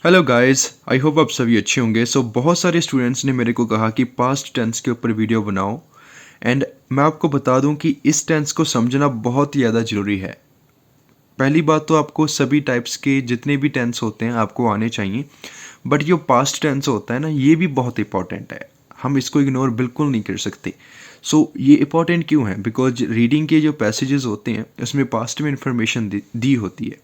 Hello guys, I hope आप सभी अच्छे होंगे। बहुत सारे स्टूडेंट्स ने मेरे को कहा कि पास्ट टेंस के ऊपर वीडियो बनाओ। एंड मैं आपको बता दूं कि इस टेंस को समझना बहुत ही ज़्यादा ज़रूरी है। पहली बात तो आपको सभी टाइप्स के जितने भी टेंस होते हैं आपको आने चाहिए, बट जो पास्ट टेंस होता है ना, ये भी बहुत इंपॉर्टेंट है। हम इसको इग्नोर बिल्कुल नहीं कर सकते। ये इंपॉर्टेंट क्यों है? बिकॉज रीडिंग के जो पैसेजेस होते हैं उसमें पास्ट में इंफॉर्मेशन दी होती है।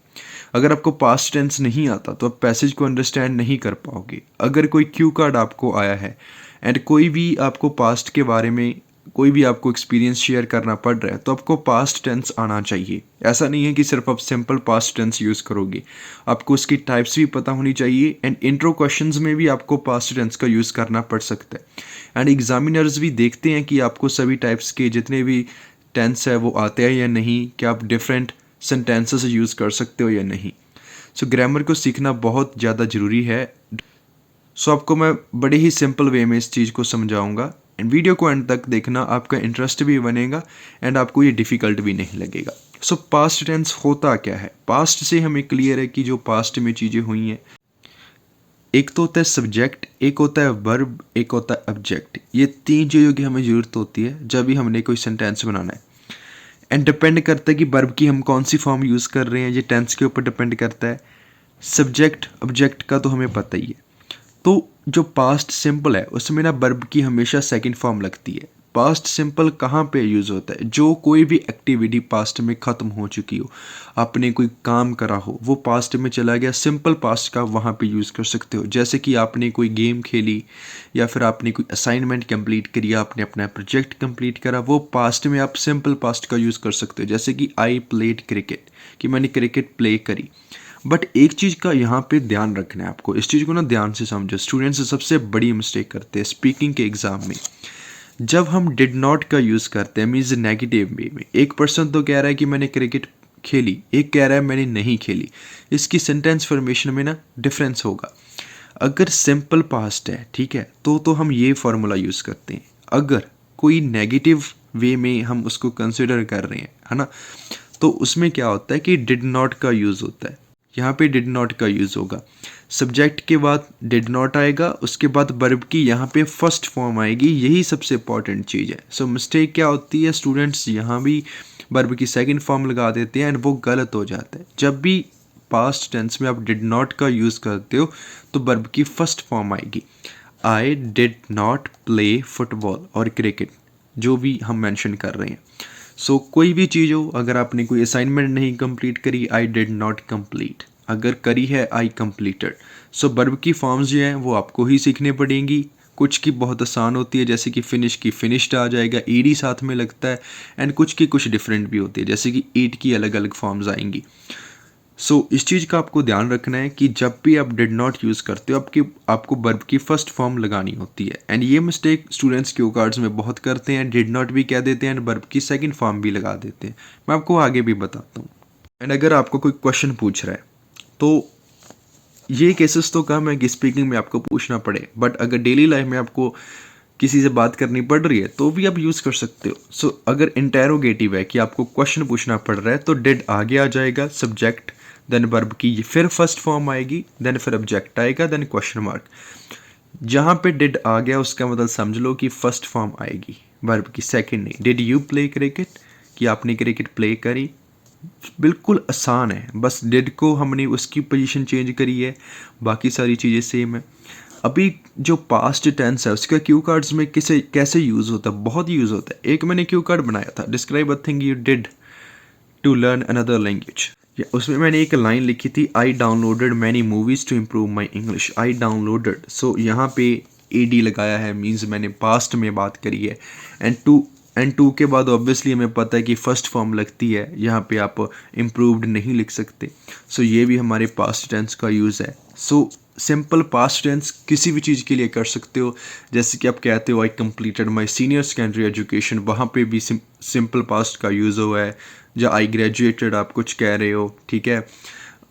अगर आपको पास्ट टेंस नहीं आता तो आप पैसेज को अंडरस्टैंड नहीं कर पाओगे। अगर कोई क्यू कार्ड आपको आया है एंड कोई भी आपको पास्ट के बारे में कोई भी आपको एक्सपीरियंस शेयर करना पड़ रहा है तो आपको पास्ट टेंस आना चाहिए। ऐसा नहीं है कि सिर्फ आप सिंपल पास्ट टेंस यूज़ करोगे, आपको उसकी टाइप्स भी पता होनी चाहिए। एंड इंट्रो क्वेश्चंस में भी आपको पास्ट टेंस का यूज़ करना पड़ सकता है। एंड एग्जामिनर्स भी देखते हैं कि आपको सभी टाइप्स के जितने भी टेंस है वो आते हैं या नहीं, क्या आप डिफरेंट सेंटेंसेस यूज़ कर सकते हो या नहीं। ग्रामर को सीखना बहुत ज़्यादा ज़रूरी है। आपको मैं बड़े ही सिंपल वे में इस चीज़ को समझाऊंगा एंड वीडियो को एंड तक देखना, आपका इंटरेस्ट भी बनेगा एंड आपको ये डिफ़िकल्ट भी नहीं लगेगा। पास्ट टेंस होता क्या है? पास्ट से हमें क्लियर है कि जो पास्ट में चीज़ें हुई हैं, एक तो होता है सब्जेक्ट, एक होता है वर्ब, एक होता है ऑब्जेक्ट। ये तीन चीज़ों की हमें ज़रूरत होती है जब भी हमने कोई सेंटेंस बनाना है। एंड डिपेंड करता है कि वर्ब की हम कौन सी फॉर्म यूज़ कर रहे हैं, ये टेंस के ऊपर डिपेंड करता है। सब्जेक्ट ऑब्जेक्ट का तो हमें पता ही है। तो जो पास्ट सिंपल है उसमें ना वर्ब की हमेशा सेकंड फॉर्म लगती है। पास्ट सिंपल कहाँ पे यूज़ होता है? जो कोई भी एक्टिविटी पास्ट में ख़त्म हो चुकी हो, आपने कोई काम करा हो, वो पास्ट में चला गया, सिंपल पास्ट का वहाँ पे यूज़ कर सकते हो। जैसे कि आपने कोई गेम खेली या फिर आपने कोई असाइनमेंट कंप्लीट करी, आपने अपना प्रोजेक्ट कंप्लीट करा, वो पास्ट में आप सिंपल पास्ट का यूज़ कर सकते हो। जैसे कि आई प्लेड क्रिकेट, कि मैंने क्रिकेट प्ले करी। बट एक चीज़ का यहाँ पे ध्यान रखना है आपको, इस चीज़ को ना ध्यान से समझो। स्टूडेंट्स सबसे बड़ी मिस्टेक करते हैं स्पीकिंग के एग्ज़ाम में। जब हम डिड नॉट का यूज़ करते हैं मीन्स नेगेटिव वे में, एक पर्सन तो कह रहा है कि मैंने क्रिकेट खेली, एक कह रहा है मैंने नहीं खेली, इसकी सेंटेंस फॉर्मेशन में ना डिफरेंस होगा। अगर सिंपल पास्ट है, ठीक है, तो हम ये फार्मूला यूज़ करते हैं। अगर कोई नेगेटिव वे में हम उसको कंसिडर कर रहे हैं, है ना, तो उसमें क्या होता है कि डिड नॉट का यूज़ होता है। यहाँ पे डिड नॉट का यूज़ होगा, सब्जेक्ट के बाद डिड नॉट आएगा, उसके बाद वर्ब की यहाँ पे फर्स्ट फॉर्म आएगी। यही सबसे इंपॉर्टेंट चीज़ है। मिस्टेक क्या होती है, स्टूडेंट्स यहाँ भी वर्ब की सेकंड फॉर्म लगा देते हैं एंड वो गलत हो जाता है। जब भी पास्ट टेंस में आप डिड नॉट का यूज़ करते हो तो वर्ब की फर्स्ट फॉर्म आएगी। I did not play football और क्रिकेट, जो भी हम मेंशन कर रहे हैं। कोई भी चीज़ हो, अगर आपने कोई असाइनमेंट नहीं कंप्लीट करी, आई डिड नॉट कंप्लीट। अगर करी है, आई कंप्लीटेड। वर्ब की फॉर्म्स जो हैं वो आपको ही सीखने पड़ेंगी। कुछ की बहुत आसान होती है, जैसे कि फिनिश की फिनिश्ड आ जाएगा, ईडी साथ में लगता है। एंड कुछ की कुछ डिफरेंट भी होती है, जैसे कि ईट की अलग अलग फॉर्म्स आएंगी। इस चीज़ का आपको ध्यान रखना है कि जब भी आप डिड नॉट यूज़ करते हो आपको वर्ब की फर्स्ट फॉर्म लगानी होती है। एंड ये मिस्टेक स्टूडेंट्स क्यू कार्ड्स में बहुत करते हैं, डिड नॉट भी कह देते हैं एंड वर्ब की सेकंड फॉर्म भी लगा देते हैं। मैं आपको आगे भी बताता हूँ। एंड अगर आपको कोई क्वेश्चन पूछ रहा है तो ये केसेस तो कम है कि स्पीकिंग में आपको पूछना पड़े, बट अगर डेली लाइफ में आपको किसी से बात करनी पड़ रही है तो भी आप यूज़ कर सकते हो। अगर इंटेरोगेटिव है कि आपको क्वेश्चन पूछना पड़ रहा है तो डिड आगे आ जाएगा, सब्जेक्ट, देन वर्ब की फिर फर्स्ट फॉर्म आएगी, देन फिर ऑब्जेक्ट आएगा, देन क्वेश्चन मार्क। जहाँ पे डिड आ गया उसका मतलब समझ लो कि फर्स्ट फॉर्म आएगी, वर्ब की सेकंड नहीं। डिड यू प्ले क्रिकेट, कि आपने क्रिकेट प्ले करी। बिल्कुल आसान है, बस डिड को हमने उसकी पोजीशन चेंज करी है, बाकी सारी चीज़ें सेम है। अभी जो पास्ट टेंस है उसका क्यू कार्ड्स में कैसे यूज़ होता है? बहुत यूज़ होता है। एक मैंने क्यू कार्ड बनाया था, describe a thing you did to learn another language. उसमें मैंने एक लाइन लिखी थी, I downloaded many movies to improve my English. I downloaded, यहाँ पे एडी लगाया है, मीन्स मैंने पास्ट में बात करी है। एंड टू के बाद ऑब्वियसली हमें पता है कि फर्स्ट फॉर्म लगती है, यहाँ पे आप इम्प्रूव्ड नहीं लिख सकते। ये भी हमारे पास्ट टेंस का यूज़ है। सिंपल पास्ट टेंस किसी भी चीज़ के लिए कर सकते हो। जैसे कि आप कहते हो I completed my senior secondary education, वहाँ पे भी सिंपल पास्ट का यूज़ हुआ है। या आई ग्रेजुएटेड आप कुछ कह रहे हो, ठीक है।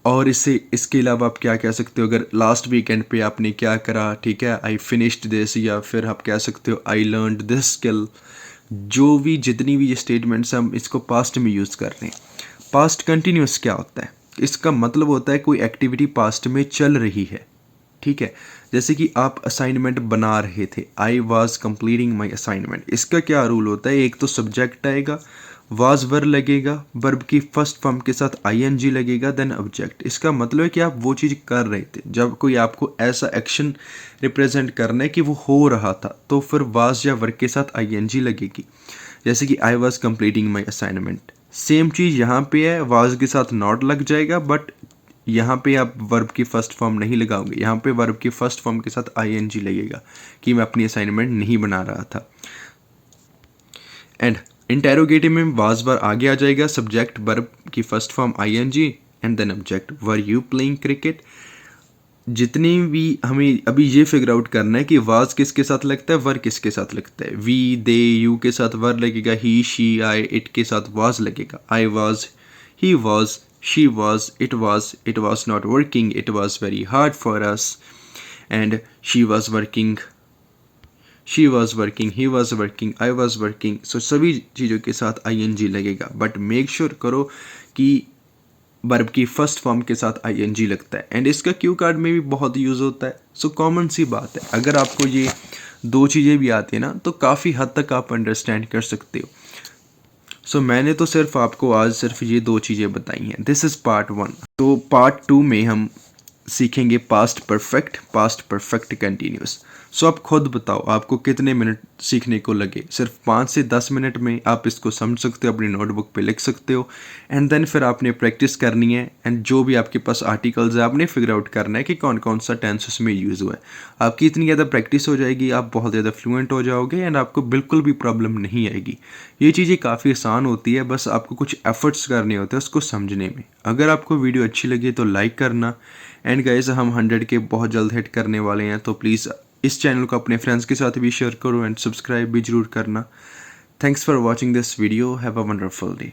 और इसके अलावा आप क्या कह सकते हो, अगर लास्ट वीकेंड पे आपने क्या करा, ठीक है, आई फिनिश्ड दिस, या फिर आप कह सकते हो आई लर्नड दिस स्किल। जो भी जितनी भी ये स्टेटमेंट्स हम इसको पास्ट में यूज़ कर रहे हैं। पास्ट कंटिन्यूस क्या होता है? इसका मतलब होता है कोई एक्टिविटी पास्ट में चल रही है, ठीक है। जैसे कि आप असाइनमेंट बना रहे थे, आई वॉज कंप्लीटिंग माई असाइनमेंट, इसका क्या रूल होता है, एक तो सब्जेक्ट आएगा, वाज वर्ब लगेगा, वर्ब की फर्स्ट फॉर्म के साथ आईएनजी लगेगा, देन ऑब्जेक्ट। इसका मतलब है कि आप वो चीज़ कर रहे थे, जब कोई आपको ऐसा एक्शन रिप्रेजेंट करना है कि वो हो रहा था, तो फिर वाज या वर्ब के साथ आईएनजी लगेगी। जैसे कि I was completing my assignment, same चीज़ यहाँ पे है, वाज के साथ नॉट लग जाएगा, बट यहाँ पे आप वर्ब की फर्स्ट फॉर्म नहीं लगाओगे, यहाँ पे वर्ब की फर्स्ट फॉर्म के साथ आईएनजी लगेगा कि मैं अपनी असाइनमेंट नहीं बना रहा था। एंड इंटेरोगेटिव में वाज वर आगे आ जाएगा, सब्जेक्ट वर्ब की first form ING and then object. Were you playing cricket, जितनी भी हमें अभी ये फिगर आउट करना है कि वाज किसके साथ लगता है, वर किसके साथ लगता है। वी दे यू के साथ वर लगेगा, ही शी आई इट के साथ वाज लगेगा। I was, he was, she was, it was not working, it was very hard for us, and she was working, she was working, he was working, I was working. So सभी चीज़ों के साथ ING लगेगा, but make sure करो कि verb की first form के साथ आईएनजी लगता है। एंड इसका क्यू कार्ड में भी बहुत यूज़ होता है। सो कॉमन सी बात है, अगर आपको ये दो चीज़ें भी आती है ना, तो काफ़ी हद तक आप अंडरस्टैंड कर सकते हो। सो मैंने तो सिर्फ आपको आज सिर्फ ये दो चीज़ें बताई हैं। This is part 1। तो पार्ट 2 में हम सीखेंगे पास्ट परफेक्ट कंटिन्यूस। सो आप खुद बताओ आपको कितने मिनट सीखने को लगे। सिर्फ 5 से 10 मिनट में आप इसको समझ सकते हो, अपनी नोटबुक पे लिख सकते हो, एंड देन फिर आपने प्रैक्टिस करनी है। एंड जो भी आपके पास आर्टिकल्स है आपने फिगर आउट करना है कि कौन कौन सा टेंस उसमें यूज़ हुआ है। आपकी इतनी ज़्यादा प्रैक्टिस हो जाएगी, आप बहुत ज़्यादा फ्लुएंट हो जाओगे, एंड आपको बिल्कुल भी प्रॉब्लम नहीं आएगी। ये चीज़ें काफ़ी आसान होती है, बस आपको कुछ एफर्ट्स करने होते हैं उसको समझने में। अगर आपको वीडियो अच्छी लगी तो लाइक करना, एंड गाइस हम 100 के बहुत जल्द हिट करने वाले हैं, तो प्लीज़ इस चैनल को अपने फ्रेंड्स के साथ भी शेयर करो एंड सब्सक्राइब भी जरूर करना। Thanks for watching this video, have a wonderful day.